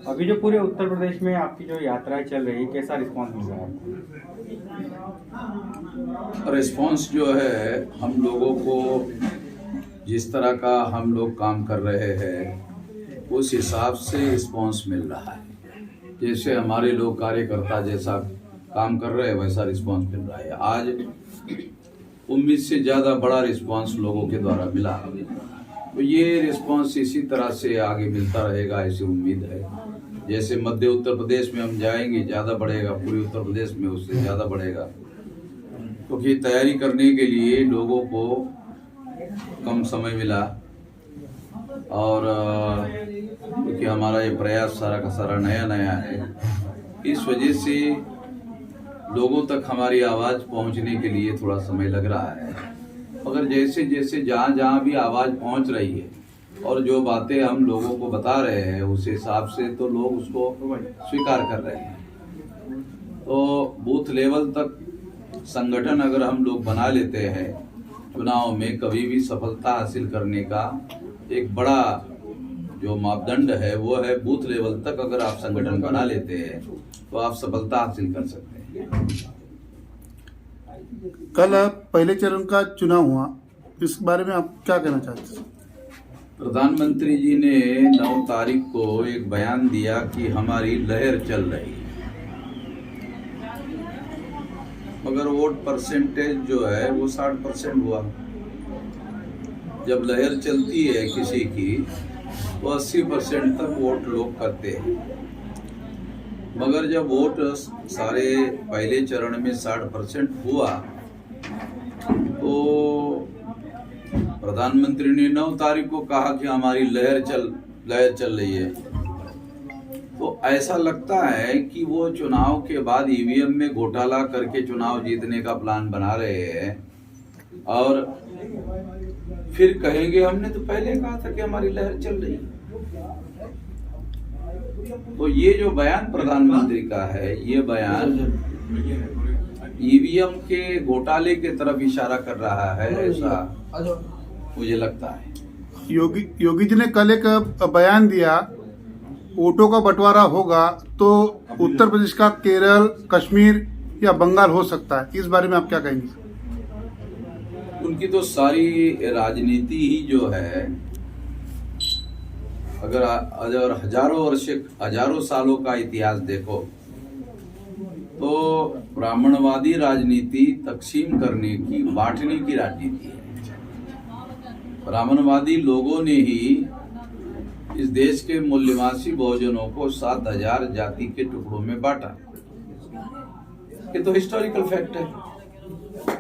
अभी जो पूरे उत्तर प्रदेश में आपकी जो यात्राएं चल रही है, कैसा रिस्पांस मिल रहा है आपको? रिस्पांस जो है, हम लोगों को जिस तरह का हम लोग काम कर रहे हैं उस हिसाब से रिस्पांस मिल रहा है। जैसे हमारे लोग कार्यकर्ता जैसा काम कर रहे हैं वैसा रिस्पांस मिल रहा है। आज उम्मीद से ज़्यादा बड़ा रिस्पांस लोगों के द्वारा मिला, तो ये रिस्पांस इसी तरह से आगे मिलता रहेगा, ऐसी उम्मीद है। जैसे मध्य उत्तर प्रदेश में हम जाएंगे ज़्यादा बढ़ेगा, पूरे उत्तर प्रदेश में उससे ज़्यादा बढ़ेगा, क्योंकि तैयारी करने के लिए लोगों को कम समय मिला और क्योंकि हमारा ये प्रयास सारा का सारा नया नया है, इस वजह से लोगों तक हमारी आवाज़ पहुंचने के लिए थोड़ा समय लग रहा है। मगर जैसे जैसे जहाँ जहाँ भी आवाज़ पहुंच रही है और जो बातें हम लोगों को बता रहे हैं उस हिसाब से तो लोग उसको स्वीकार कर रहे हैं। तो बूथ लेवल तक संगठन अगर हम लोग बना लेते हैं, चुनाव में कभी भी सफलता हासिल करने का एक बड़ा जो मापदंड है वो है बूथ लेवल तक अगर आप संगठन बना लेते हैं तो आप सफलता हासिल कर सकते हैं। कल पहले चरण का चुनाव हुआ, इस बारे में आप क्या कहना चाहते हैं? प्रधानमंत्री जी ने 9 तारीख को एक बयान दिया कि हमारी लहर चल रही है, मगर वोट परसेंटेज जो है वो 60% हुआ। जब लहर चलती है किसी की तो 80% तक वोट लोग करते हैं, मगर जब वोट सारे पहले चरण में 60% हुआ तो प्रधानमंत्री ने 9 तारीख को कहा कि हमारी लहर चल रही है। तो ऐसा लगता है कि वो चुनाव के बाद ईवीएम में घोटाला करके चुनाव जीतने का प्लान बना रहे हैं और फिर कहेंगे हमने तो पहले कहा था कि हमारी लहर चल रही है। तो ये जो बयान प्रधानमंत्री का है, ये बयान ईवीएम के घोटाले के तरफ इशारा कर रहा है, ऐसा मुझे लगता है। योगी जी ने कल एक बयान दिया, वोटों का बंटवारा होगा तो उत्तर प्रदेश का केरल, कश्मीर या बंगाल हो सकता है, इस बारे में आप क्या कहेंगे? उनकी तो सारी राजनीति ही जो है, अगर हजारों सालों का इतिहास देखो तो ब्राह्मणवादी राजनीति तकसीम करने की, बांटने की राजनीति है। ब्राह्मणवादी लोगों ने ही इस देश के मूल्यवासी बहुजनों को 7000 जाति के टुकड़ों में बांटा। ये तो हिस्टोरिकल फैक्ट है।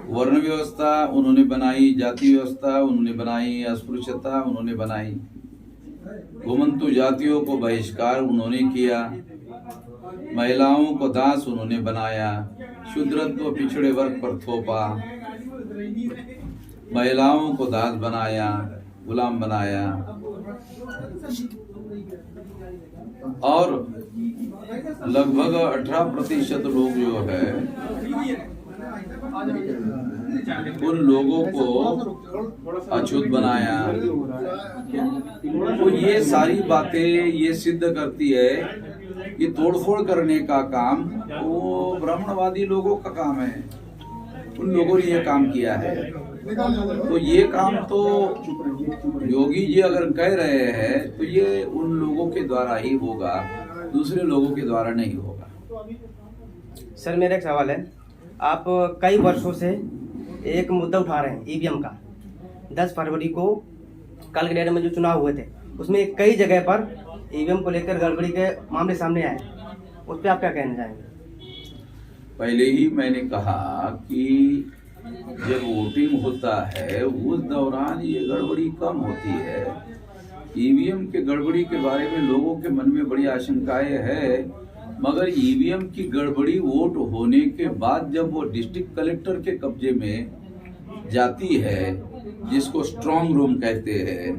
वर्ण व्यवस्था उन्होंने बनाई, जाति व्यवस्था उन्होंने बनाई, अस्पृश्यता उन्होंने बनाई, घुमंतु जातियों को बहिष्कार उन्होंने किया, महिलाओं को दास उन्होंने बनाया, शूद्रत्व पिछड़े वर्ग पर थोपा, महिलाओं को दास बनाया, गुलाम बनाया और लगभग 18% लोग जो है उन लोगों को अछूत बनाया। तो ये सारी बातें ये सिद्ध करती है कि तोड़फोड़ करने का काम वो ब्राह्मणवादी लोगों का काम है, उन लोगों ने ये काम किया है। तो ये काम तो योगी जी अगर कह रहे हैं तो ये उन लोगों के द्वारा ही होगा, दूसरे लोगों के द्वारा नहीं होगा। सर मेरा एक सवाल है, आप कई वर्षों से एक मुद्दा उठा रहे हैं ईवीएम का। 10 फरवरी को कल के डेट में जो चुनाव हुए थे उसमें कई जगह पर ईवीएम को लेकर गड़बड़ी के मामले सामने आए, उस पर आप क्या कहना चाहेंगे? पहले ही मैंने कहा कि जब वोटिंग होता है उस दौरान ये गड़बड़ी कम होती है। ईवीएम के गड़बड़ी के बारे में लोगों के मन में बड़ी आशंकाएं है, मगर ईवीएम की गड़बड़ी वोट होने के बाद जब वो डिस्ट्रिक्ट कलेक्टर के कब्जे में जाती है, जिसको स्ट्रांग रूम कहते हैं,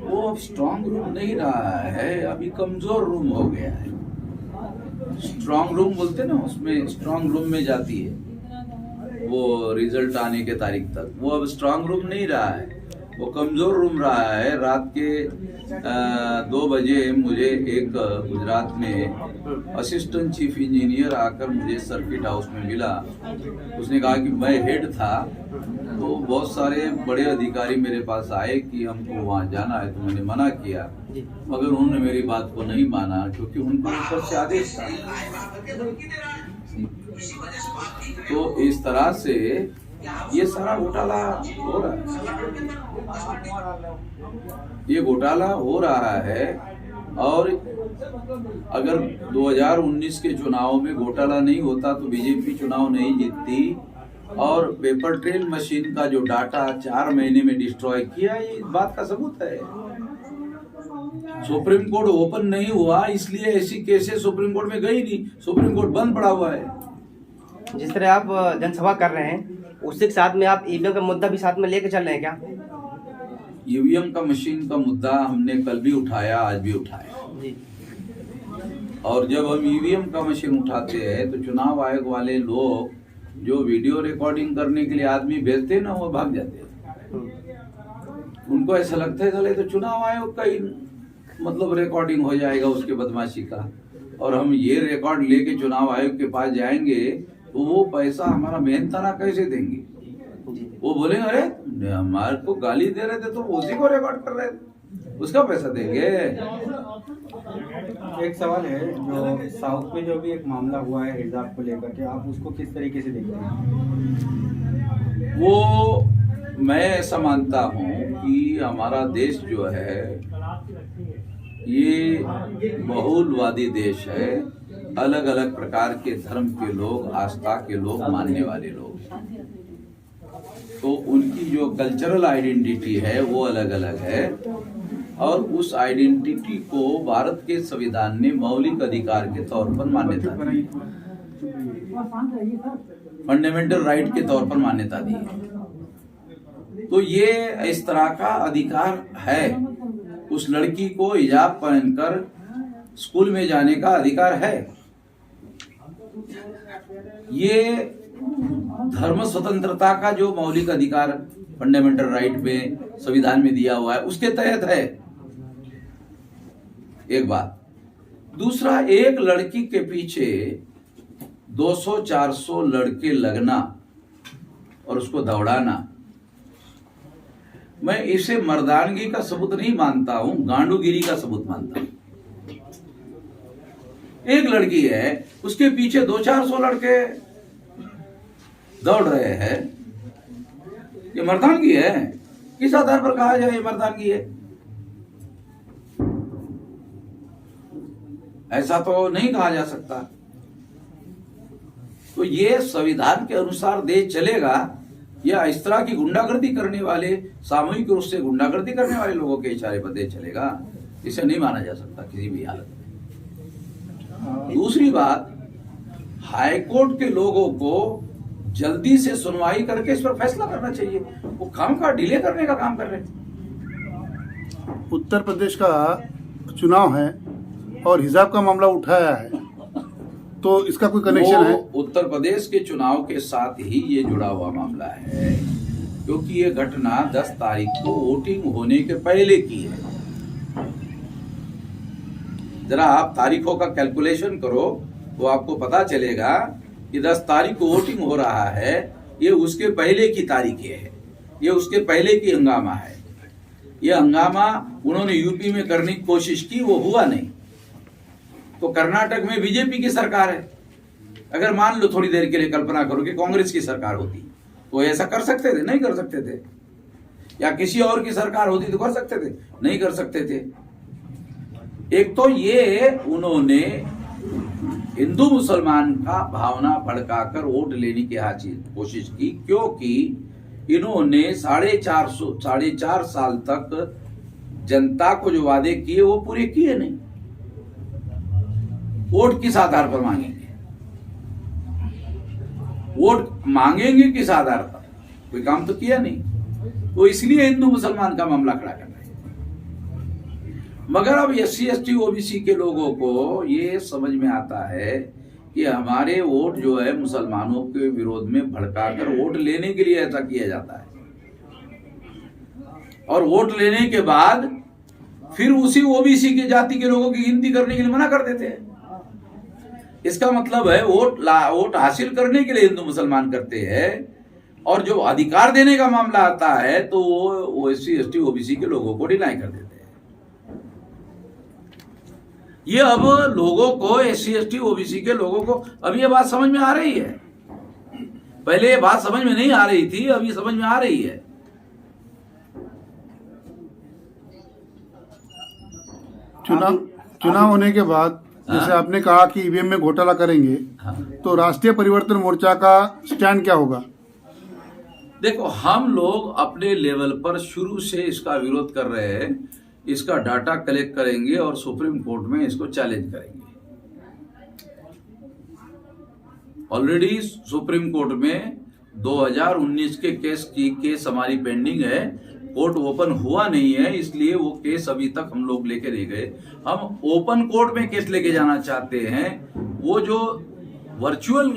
वो अब स्ट्रांग रूम नहीं रहा है, अभी कमजोर रूम हो गया है। स्ट्रांग रूम बोलते ना, उसमें स्ट्रांग रूम में जाती है वो रिजल्ट आने के तारीख तक, वो अब स्ट्रांग रूम नहीं रहा है, वो कमजोर रूम रहा है। रात के 2 बजे मुझे एक गुजरात में असिस्टेंट चीफ इंजीनियर आकर मुझे सर्किट हाउस में मिला। उसने कहा कि मैं हेड था, तो बहुत सारे बड़े अधिकारी मेरे पास आए कि हमको वहाँ जाना है, तो मैंने मना किया, मगर उन्होंने मेरी बात को नहीं माना क्योंकि उनको ऊपर से आदेश था। तो इस तरह से ये सारा घोटाला हो रहा है, ये घोटाला हो रहा है। और अगर 2019 के चुनाव में घोटाला नहीं होता तो बीजेपी चुनाव नहीं जीतती। और पेपर ट्रेल मशीन का जो डाटा 4 महीने में डिस्ट्रॉय किया, ये इस बात का सबूत है। सुप्रीम कोर्ट ओपन नहीं हुआ, इसलिए ऐसी केसेस सुप्रीम कोर्ट में गई नहीं, सुप्रीम कोर्ट बंद पड़ा हुआ है। जिस तरह आप जनसभा कर रहे हैं, उसी के साथ में आप ईवीएम का मुद्दा भी साथ में लेके चल रहे हैं क्या? ईवीएम का मशीन का मुद्दा हमने कल भी उठाया, आज भी उठाया जी। और जब हम ईवीएम का मशीन उठाते हैं तो चुनाव आयोग वाले लोग जो वीडियो रिकॉर्डिंग करने के लिए आदमी भेजते हैं ना, वो भाग जाते हैं। उनको ऐसा लगता है चले तो चुनाव आयोग का ही मतलब रिकॉर्डिंग हो जाएगा उसके बदमाशी का, और हम ये रिकॉर्ड लेके चुनाव आयोग के पास जाएंगे तो वो पैसा हमारा मेहनताना कैसे देंगे? वो बोलेंगे अरे हमारे को गाली दे रहे थे तो उसी को रिकॉर्ड कर रहे थे, उसका पैसा देंगे। एक सवाल है, जो साउथ में जो भी एक मामला हुआ है हिजाब को लेकर के, आप उसको किस तरीके से देखते हैं? वो मैं ऐसा मानता हूँ कि हमारा देश जो है ये बहुलवादी देश है। अलग अलग प्रकार के धर्म के लोग, आस्था के लोग, मानने वाले लोग, तो उनकी जो कल्चरल आइडेंटिटी है वो अलग अलग है। और उस आइडेंटिटी को भारत के संविधान ने मौलिक अधिकार के तौर पर मान्यता दी, फंडामेंटल राइट के तौर पर मान्यता दी है। तो ये इस तरह का अधिकार है, उस लड़की को हिजाब पहनकर स्कूल में जाने का अधिकार है। ये धर्म स्वतंत्रता का जो मौलिक अधिकार फंडामेंटल राइट में संविधान में दिया हुआ है उसके तहत है। एक बात। दूसरा, एक लड़की के पीछे 200-400 लड़के लगना और उसको दौड़ाना, मैं इसे मर्दानगी का सबूत नहीं मानता हूं, गांडूगिरी का सबूत मानता हूं। एक लड़की है, उसके पीछे 200-400 लड़के दौड़ रहे हैं, ये मर्दानगी है? किस आधार पर कहा जाए ये मर्दानगी है? ऐसा तो नहीं कहा जा सकता। तो ये संविधान के अनुसार देश चलेगा या इस तरह की गुंडागर्दी करने वाले, सामूहिक रूप से गुंडागर्दी करने वाले लोगों के इशारे पर देश चलेगा? इसे नहीं माना जा सकता किसी भी हालत में। दूसरी बात, हाईकोर्ट के लोगों को जल्दी से सुनवाई करके इस पर फैसला करना चाहिए, वो काम का डिले करने का काम कर रहे हैं। उत्तर प्रदेश का चुनाव है और हिजाब का मामला उठाया है, तो इसका कोई कनेक्शन है? उत्तर प्रदेश के चुनाव के साथ ही ये जुड़ा हुआ मामला है, क्योंकि ये घटना 10 तारीख को वोटिंग होने के पहले की है। जरा आप तारीखों का कैलकुलेशन करो तो आपको पता चलेगा कि 10 तारीख को वोटिंग हो रहा है, ये उसके पहले की तारीख है, ये उसके पहले की हंगामा है। ये हंगामा उन्होंने यूपी में करने की कोशिश की, वो हुआ नहीं। तो कर्नाटक में बीजेपी की सरकार है, अगर मान लो थोड़ी देर के लिए कल्पना करो कि कांग्रेस की सरकार होती तो ऐसा कर सकते थे? नहीं कर सकते थे। या किसी और की सरकार होती तो कर सकते थे? नहीं कर सकते थे। एक तो ये उन्होंने हिंदू मुसलमान का भावना भड़काकर वोट लेने की कोशिश की, क्योंकि इन्होंने 4.5 साल तक जनता को जो वादे किए वो पूरे किए नहीं। वोट किस आधार पर मांगेंगे? वोट मांगेंगे किस आधार पर? कोई काम तो किया नहीं। तो इसलिए हिंदू मुसलमान का मामला खड़ा कर रहे हैं। मगर अब SC ST OBC के लोगों को ये समझ में आता है कि हमारे वोट जो है मुसलमानों के विरोध में भड़काकर वोट लेने के लिए ऐसा किया जाता है। और वोट लेने के बाद फिर उसी ओबीसी के जाति के लोगों की गिनती करने के लिए मना कर देते हैं। इसका मतलब है वोट हासिल करने के लिए हिंदू मुसलमान करते हैं, और जो अधिकार देने का मामला आता है तो वो एससी एसटी ओबीसी के लोगों को डिनाई कर देते हैं। ये अब लोगों को, एससी एसटी ओबीसी के लोगों को अब ये बात समझ में आ रही है। पहले ये बात समझ में नहीं आ रही थी, अब ये समझ में आ रही है। चुनाव होने के बाद जैसे आपने कहा कि ईवीएम में घोटाला करेंगे, तो राष्ट्रीय परिवर्तन मोर्चा का स्टैंड क्या होगा? देखो, हम लोग अपने लेवल पर शुरू से इसका विरोध कर रहे हैं। इसका डाटा कलेक्ट करेंगे और सुप्रीम कोर्ट में इसको चैलेंज करेंगे। ऑलरेडी सुप्रीम कोर्ट में 2019 के केस हमारी पेंडिंग है। कोर्ट ओपन हुआ नहीं है, इसलिए वो केस अभी तक हम लोग लेके नहीं गए। हम ओपन कोर्ट में केस लेके जाना चाहते हैं। वो जो वर्चुअल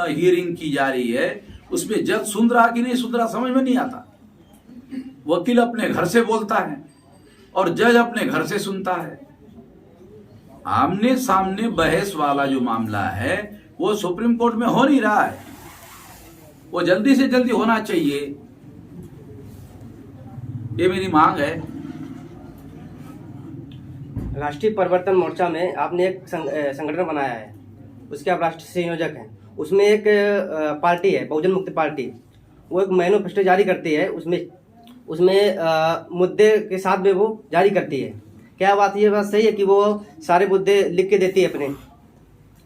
हियरिंग की जा रही है उसमें जज सुन रहा कि नहीं सुन रहा समझ में नहीं आता। वकील अपने घर से बोलता है और जज अपने घर से सुनता है। आमने सामने बहस वाला जो मामला है वो सुप्रीम कोर्ट में हो नहीं रहा है। वो जल्दी से जल्दी होना चाहिए, ये मेरी मांग है। राष्ट्रीय परिवर्तन मोर्चा में आपने एक संगठन बनाया है, उसके आप राष्ट्रीय संयोजक हैं। उसमें एक पार्टी है, बहुजन मुक्ति पार्टी, वो एक मैनिफेस्टो जारी करती है। उसमें मुद्दे के साथ में वो जारी करती है। क्या बात, ये बात सही है कि वो सारे मुद्दे लिख के देती है अपने?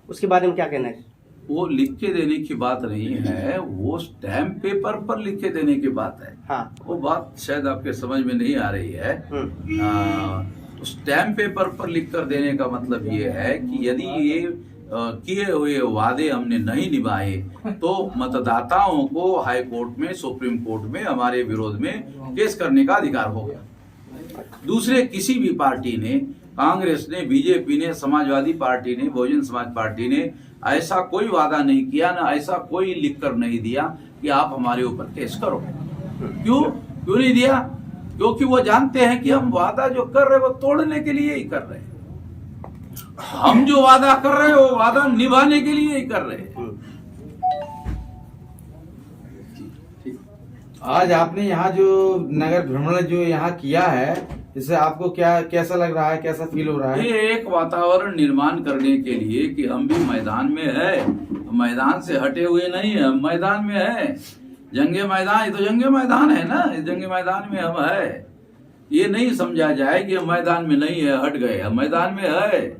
उसके बारे में क्या कहना है? वो लिख के देने की बात नहीं है, वो स्टैम्प पेपर पर लिख के देने की बात है। हाँ, वो बात शायद आपके समझ में नहीं आ रही है। स्टैम्प पेपर पर लिख कर देने का मतलब ये है कि यदि ये किए हुए वादे हमने नहीं निभाए तो मतदाताओं को हाई कोर्ट में, सुप्रीम कोर्ट में हमारे विरोध में केस करने का अधिकार होगा। दूसरे किसी भी पार्टी ने, कांग्रेस ने, बीजेपी ने, समाजवादी पार्टी ने, बहुजन समाज पार्टी ने ऐसा कोई वादा नहीं किया, ना ऐसा कोई लिख कर नहीं दिया कि आप हमारे ऊपर केस करो। क्यों नहीं दिया? क्योंकि वो जानते हैं कि हम वादा जो कर रहे हैं वो तोड़ने के लिए ही कर रहे हैं। हम जो वादा कर रहे हैं वो वादा निभाने के लिए ही कर रहे हैं। आज आपने यहाँ जो नगर भ्रमण जो यहाँ किया है, इससे आपको कैसा लग रहा है, कैसा फील हो रहा है? ये एक वातावरण निर्माण करने के लिए कि हम भी मैदान में है, मैदान से हटे हुए नहीं है, हम मैदान में है। जंगे मैदान, ये तो जंगे मैदान है ना, इस जंगे मैदान में हम है। ये नहीं समझा जाए कि हम मैदान में नहीं है, हट गए, हम मैदान में है।